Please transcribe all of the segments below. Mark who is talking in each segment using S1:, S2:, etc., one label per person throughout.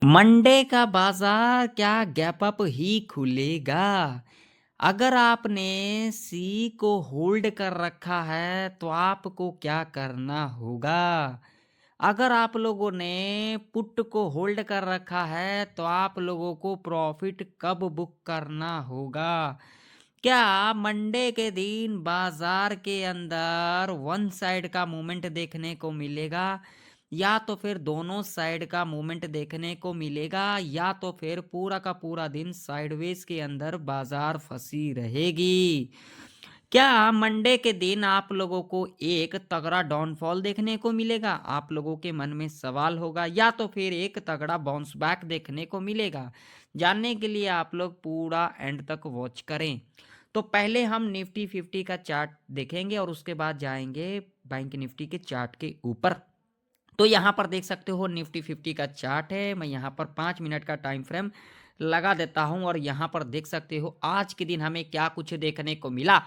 S1: Monday का बाजार क्या गैप अप ही खुलेगा? अगर आपने सी को होल्ड कर रखा है तो आपको क्या करना होगा? अगर आप लोगों ने पुट को होल्ड कर रखा है तो आप लोगों को प्रॉफिट कब बुक करना होगा? क्या मंडे के दिन बाजार के अंदर वन साइड का मूवमेंट देखने को मिलेगा, या तो फिर दोनों साइड का मूवमेंट देखने को मिलेगा, या तो फिर पूरा का पूरा दिन साइडवेज के अंदर बाजार फंसी रहेगी? क्या मंडे के दिन आप लोगों को एक तगड़ा डाउनफॉल देखने को मिलेगा? आप लोगों के मन में सवाल होगा, या तो फिर एक तगड़ा बाउंस बैक देखने को मिलेगा? जानने के लिए आप लोग पूरा एंड तक वॉच करें। तो पहले हम निफ्टी 50 का चार्ट देखेंगे और उसके बाद जाएंगे बैंक निफ्टी के चार्ट के ऊपर। तो यहाँ पर देख सकते हो निफ्टी 50 का चार्ट है। मैं यहाँ पर 5 मिनट का टाइम फ्रेम लगा देता हूँ और यहाँ पर देख सकते हो आज के दिन हमें क्या कुछ देखने को मिला।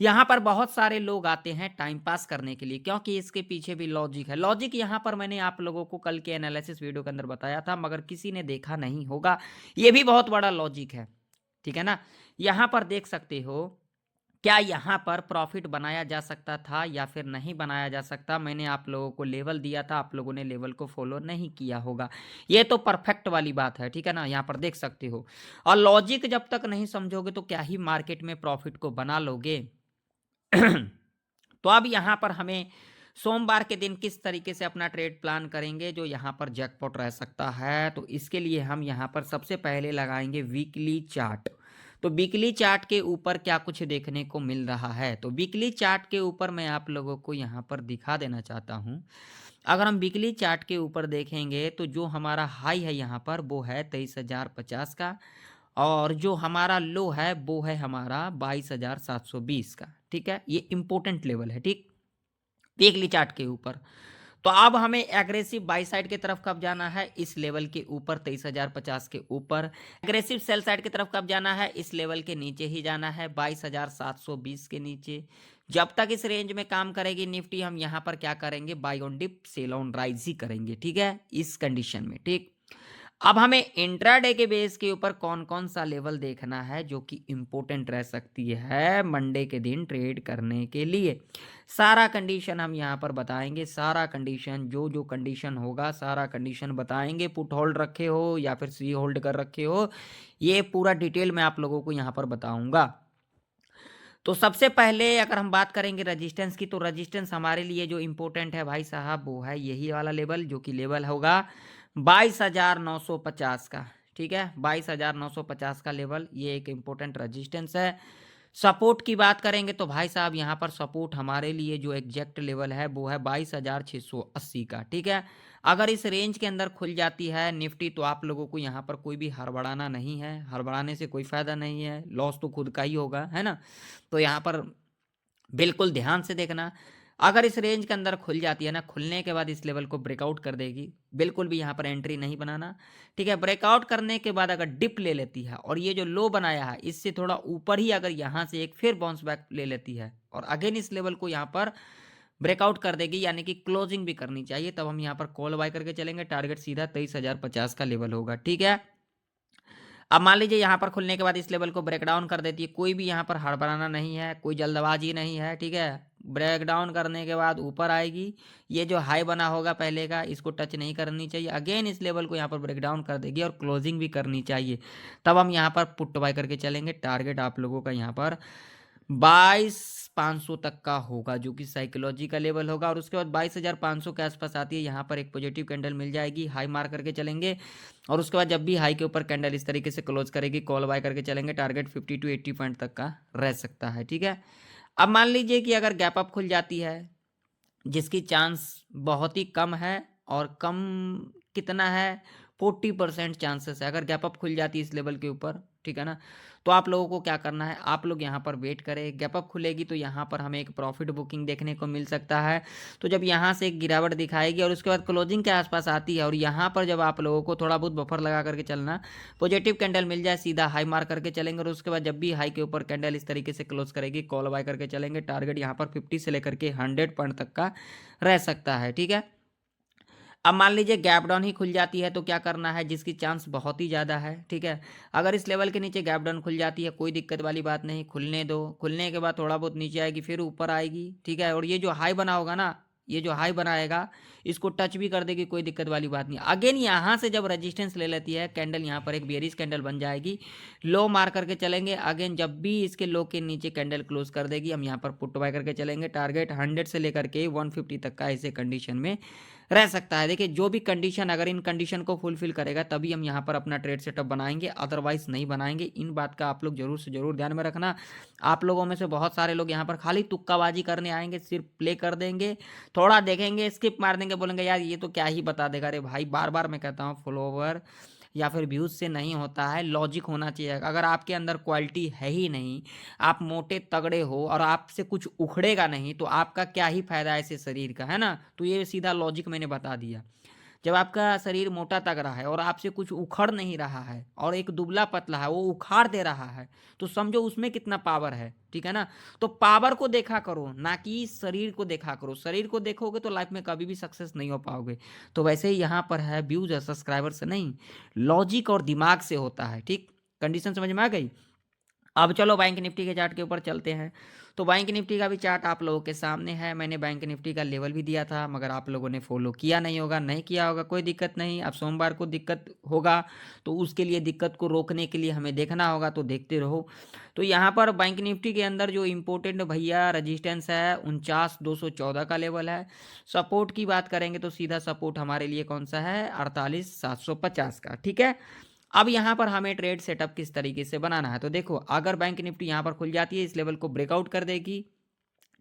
S1: यहाँ पर बहुत सारे लोग आते हैं टाइम पास करने के लिए, क्योंकि इसके पीछे भी लॉजिक है। लॉजिक यहाँ पर मैंने आप लोगों को कल के एनालिसिस वीडियो के अंदर बताया था, मगर किसी ने देखा नहीं होगा। ये भी बहुत बड़ा लॉजिक है, ठीक है ना। यहाँ पर देख सकते हो क्या यहाँ पर प्रॉफिट बनाया जा सकता था या फिर नहीं बनाया जा सकता। मैंने आप लोगों को लेवल दिया था, आप लोगों ने लेवल को फॉलो नहीं किया होगा। ये तो परफेक्ट वाली बात है, ठीक है ना। यहाँ पर देख सकते हो, और लॉजिक जब तक नहीं समझोगे तो क्या ही मार्केट में प्रॉफिट को बना लोगे। तो अब यहाँ पर हमें सोमवार के दिन किस तरीके से अपना ट्रेड प्लान करेंगे जो यहाँ पर जैकपॉट रह सकता है, तो इसके लिए हम यहाँ पर सबसे पहले लगाएंगे वीकली चार्ट। तो वीकली चार्ट के ऊपर क्या कुछ देखने को मिल रहा है, तो वीकली चार्ट के ऊपर मैं आप लोगों को यहाँ पर दिखा देना चाहता हूँ। अगर हम वीकली चार्ट के ऊपर देखेंगे तो जो हमारा हाई है यहाँ पर वो है 23,050 का, और जो हमारा लो है वो है हमारा 22,720 का, ठीक है। ये इंपॉर्टेंट लेवल है, ठीक, वीकली चार्ट के ऊपर। तो अब हमें एग्रेसिव बाई साइड की तरफ कब जाना है, इस लेवल के ऊपर 23,050 के ऊपर। एग्रेसिव सेल साइड की तरफ कब जाना है, इस लेवल के नीचे ही जाना है, 22,720 के नीचे। जब तक इस रेंज में काम करेगी निफ्टी, हम यहाँ पर क्या करेंगे, buy on dip sell on rise ही करेंगे, ठीक है, इस कंडीशन में, ठीक। अब हमें इंट्राडे के बेस के ऊपर कौन कौन सा लेवल देखना है जो कि इंपॉर्टेंट रह सकती है मंडे के दिन ट्रेड करने के लिए। सारा कंडीशन हम यहाँ पर बताएंगे, सारा कंडीशन जो जो कंडीशन होगा सारा कंडीशन बताएंगे। पुट होल्ड रखे हो या फिर सी होल्ड कर रखे हो, ये पूरा डिटेल मैं आप लोगों को यहाँ पर बताऊंगा। तो सबसे पहले अगर हम बात करेंगे रेजिस्टेंस की, तो रेजिस्टेंस हमारे लिए जो इम्पोर्टेंट है भाई साहब वो है यही वाला लेवल, जो कि लेवल होगा 22,950 का, ठीक है। 22,950 का लेवल, ये एक इम्पोर्टेंट रेजिस्टेंस है। सपोर्ट की बात करेंगे तो भाई साहब यहाँ पर सपोर्ट हमारे लिए जो एग्जैक्ट लेवल है वो है 22,680 का, ठीक है। अगर इस रेंज के अंदर खुल जाती है निफ्टी तो आप लोगों को यहाँ पर कोई भी हड़बड़ाना नहीं है, हड़बड़ाने से कोई फायदा नहीं है, लॉस तो खुद का ही होगा, है ना। तो यहाँ पर बिल्कुल ध्यान से देखना। अगर इस रेंज के अंदर खुल जाती है ना, खुलने के बाद इस लेवल को ब्रेकआउट कर देगी, बिल्कुल भी यहाँ पर एंट्री नहीं बनाना, ठीक है। ब्रेकआउट करने के बाद अगर डिप ले लेती है और ये जो लो बनाया है इससे थोड़ा ऊपर ही अगर यहाँ से एक फिर बाउंस बैक ले लेती है और अगेन इस लेवल को यहाँ पर ब्रेकआउट कर देगी, यानी कि क्लोजिंग भी करनी चाहिए, तब हम यहाँ पर कॉल बाय करके चलेंगे। टारगेट सीधा 23,050 का लेवल होगा, ठीक है। अब मान लीजिए यहाँ पर खुलने के बाद इस लेवल को ब्रेक डाउन कर देती है, कोई भी यहाँ पर हड़बड़ाना नहीं है, कोई जल्दबाजी नहीं है, ठीक है। ब्रेक डाउन करने के बाद ऊपर आएगी, ये जो हाई बना होगा पहले का इसको टच नहीं करनी चाहिए, अगेन इस लेवल को यहाँ पर ब्रेक डाउन कर देगी और क्लोजिंग भी करनी चाहिए, तब हम यहाँ पर पुट बाय करके चलेंगे। टारगेट आप लोगों का यहाँ पर 22,500 तक का होगा, जो कि साइकोलॉजी का लेवल होगा, और उसके बाद 22,500 के आसपास आती है, यहाँ पर एक पॉजिटिव कैंडल मिल जाएगी, हाई मार करके चलेंगे, और उसके बाद जब भी हाई के ऊपर कैंडल इस तरीके से क्लोज करेगी कॉल बाय करके चलेंगे। टारगेट 50 टू 80 पॉइंट तक का रह सकता है, ठीक है। अब मान लीजिए कि अगर गैप अप खुल जाती है, जिसकी चांस बहुत ही कम है, और कम कितना है, 40% चांसेस है, अगर गैप अप खुल जाती है इस लेवल के ऊपर, ठीक है ना। तो आप लोगों को क्या करना है, आप लोग यहाँ पर वेट करें, गैप अप खुलेगी तो यहाँ पर हमें एक प्रॉफिट बुकिंग देखने को मिल सकता है। तो जब यहाँ से एक गिरावट दिखाएगी और उसके बाद क्लोजिंग के आसपास आती है, और यहाँ पर जब आप लोगों को थोड़ा बहुत बफर लगा करके चलना, पॉजिटिव कैंडल मिल जाए सीधा हाई मार करके चलेंगे, और उसके बाद जब भी हाई के ऊपर कैंडल इस तरीके से क्लोज करेगी कॉल बाय करके चलेंगे। टारगेट यहाँ पर 50 से लेकर के 100 पॉइंट तक का रह सकता है, ठीक है। अब मान लीजिए गैप डाउन ही खुल जाती है तो क्या करना है, जिसकी चांस बहुत ही ज़्यादा है, ठीक है। अगर इस लेवल के नीचे गैप डाउन खुल जाती है, कोई दिक्कत वाली बात नहीं, खुलने दो। खुलने के बाद थोड़ा बहुत नीचे आएगी, फिर ऊपर आएगी, ठीक है। और ये जो हाई बना होगा ना, ये जो हाई बनाएगा, इसको टच भी कर देगी, कोई दिक्कत वाली बात नहीं। अगेन यहाँ से जब रेजिस्टेंस ले लेती है कैंडल, यहाँ पर एक बेयरिश कैंडल बन जाएगी, लो मार करके चलेंगे। अगेन जब भी इसके लो के नीचे कैंडल क्लोज कर देगी, हम यहाँ पर पुट बाय करके चलेंगे। टारगेट 100 से लेकर के 150 तक का ऐसे कंडीशन में रह सकता है। देखिए जो भी कंडीशन, अगर इन कंडीशन को फुलफिल करेगा तभी हम यहाँ पर अपना ट्रेड सेटअप बनाएंगे, अदरवाइज नहीं बनाएंगे। इन बात का आप लोग जरूर से जरूर ध्यान में रखना। आप लोगों में से बहुत सारे लोग यहाँ पर खाली तुक्काबाजी करने आएंगे, सिर्फ प्ले कर देंगे, थोड़ा देखेंगे, स्किप मार देंगे, बोलेंगे यार ये तो क्या ही बता देगा। अरे भाई बार बार मैं कहता हूँ, फॉलोवर या फिर व्यूज से नहीं होता है, लॉजिक होना चाहिए। अगर आपके अंदर क्वालिटी है ही नहीं, आप मोटे तगड़े हो और आपसे कुछ उखड़ेगा नहीं, तो आपका क्या ही फायदा ऐसे शरीर का, है ना। तो ये सीधा लॉजिक मैंने बता दिया। जब आपका शरीर मोटा तगड़ा है और आपसे कुछ उखड़ नहीं रहा है, और एक दुबला पतला है वो उखाड़ दे रहा है, तो समझो उसमें कितना पावर है, ठीक है ना। तो पावर को देखा करो, ना कि शरीर को देखा करो। शरीर को देखोगे तो लाइफ में कभी भी सक्सेस नहीं हो पाओगे। तो वैसे ही यहाँ पर है, व्यूज और सब्सक्राइबर से नहीं, लॉजिक और दिमाग से होता है, ठीक। कंडीशन समझ में आ गई। अब चलो बैंक निफ्टी के चार्ट के ऊपर चलते हैं। तो बैंक निफ्टी का भी चार्ट आप लोगों के सामने है। मैंने बैंक निफ्टी का लेवल भी दिया था, मगर आप लोगों ने फॉलो किया नहीं होगा, नहीं किया होगा, कोई दिक्कत नहीं। अब सोमवार को दिक्कत होगा, तो उसके लिए दिक्कत को रोकने के लिए हमें देखना होगा, तो देखते रहो। तो यहाँ पर बैंक निफ्टी के अंदर जो इम्पोर्टेंट भैया रजिस्टेंस है, 49,214 का लेवल है। सपोर्ट की बात करेंगे तो सीधा सपोर्ट हमारे लिए कौन सा है, 48,750 का, ठीक है। अब यहाँ पर हमें ट्रेड सेटअप किस तरीके से बनाना है, तो देखो अगर बैंक निफ्टी यहाँ पर खुल जाती है, इस लेवल को ब्रेकआउट कर देगी,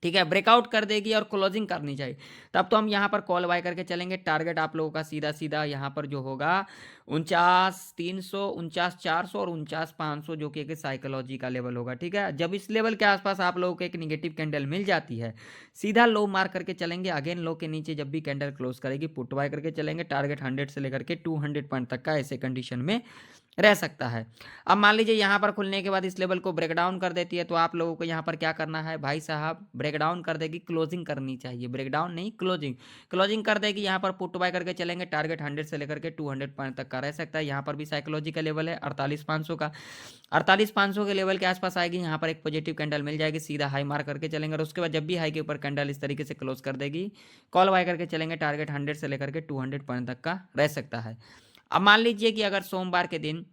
S1: ठीक है, ब्रेकआउट कर देगी और क्लोजिंग करनी चाहिए, तब तो हम यहाँ पर कॉल बाय करके चलेंगे। टारगेट आप लोगों का सीधा सीधा यहाँ पर जो होगा 49,300, 49,400 और 49,500, जो कि एक साइकोलॉजी का लेवल होगा, ठीक है। जब इस लेवल के आसपास आप लोगों को एक निगेटिव कैंडल मिल जाती है, सीधा लो मार करके चलेंगे। अगेन लो के नीचे जब भी कैंडल क्लोज करेगी, पुट बाय करके चलेंगे। टारगेट 100 से लेकर के 200 पॉइंट तक का ऐसे कंडीशन में रह सकता है। अब मान लीजिए यहाँ पर खुलने के बाद इस लेवल को ब्रेक डाउन कर देती है, तो आप लोगों को यहाँ पर क्या करना है भाई साहब, ब्रेक डाउन कर देगी, क्लोजिंग करनी चाहिए, ब्रेक डाउन नहीं क्लोजिंग। क्लोजिंग कर देगी, यहाँ पर पुट बाय करके चलेंगे। टारगेट 100 से लेकर के 200 पॉइंट तक का रह सकता है। यहाँ पर भी साइकोलॉजी का लेवल है 48,500 का। 48,500 के लेवल के आसपास आएगी, यहाँ पर एक पॉजिटिव कैंडल मिल जाएगी, सीधा हाई मार करके चलेंगे। और उसके बाद जब भी हाई के ऊपर कैंडल इस तरीके से क्लोज कर देगी, कॉल बाय करके चलेंगे। टारगेट 100 से लेकर के 200 पॉइंट तक का रह सकता है। अब मान लीजिए कि अगर सोमवार के दिन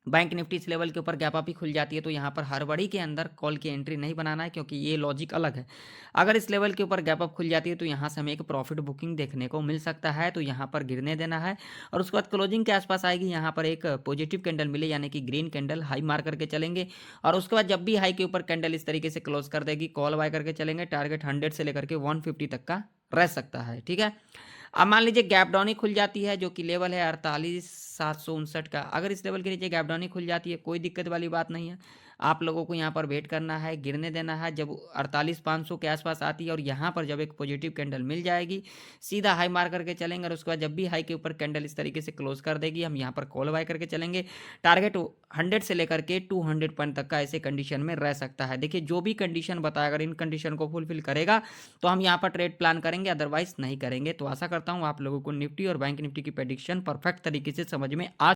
S1: बैंक निफ्टी इस लेवल के ऊपर गैप अप ही खुल जाती है, तो यहाँ पर हड़बड़ी के अंदर कॉल की एंट्री नहीं बनाना है, क्योंकि ये लॉजिक अलग है। अगर इस लेवल के ऊपर गैप अप खुल जाती है, तो यहाँ से हमें एक प्रॉफिट बुकिंग देखने को मिल सकता है, तो यहाँ पर गिरने देना है। और उसके बाद क्लोजिंग के आसपास आएगी, यहाँ पर एक पॉजिटिव कैंडल मिले, यानी कि ग्रीन कैंडल, हाई मार करके चलेंगे। और उसके बाद जब भी हाई के ऊपर कैंडल इस तरीके से क्लोज कर देगी, कॉल बाय करके चलेंगे। टारगेट 100 से लेकर के 150 तक का रह सकता है, ठीक है। अब मान लीजिए गैप डाउन ही खुल जाती है, जो कि लेवल है 48,759 का। अगर इस लेवल के नीचे गैप डाउन ही खुल जाती है, कोई दिक्कत वाली बात नहीं है। आप लोगों को यहाँ पर वेट करना है, गिरने देना है। जब 48,500 के आसपास आती है और यहाँ पर जब एक पॉजिटिव कैंडल मिल जाएगी, सीधा हाई मार करके चलेंगे। और उसके बाद जब भी हाई के ऊपर कैंडल इस तरीके से क्लोज कर देगी, हम यहाँ पर कॉल बाय करके चलेंगे। टारगेट 100 से लेकर के 200 पॉइंट तक का ऐसे कंडीशन में रह सकता है। देखिए जो भी कंडीशन बताया, अगर इन कंडीशन को फुलफिल करेगा तो हम यहाँ पर ट्रेड प्लान करेंगे, अदरवाइज नहीं करेंगे। तो आशा करता हूँ आप लोगों को निफ्टी और बैंक निफ्टी की प्रेडिक्शन परफेक्ट तरीके से समझ में आ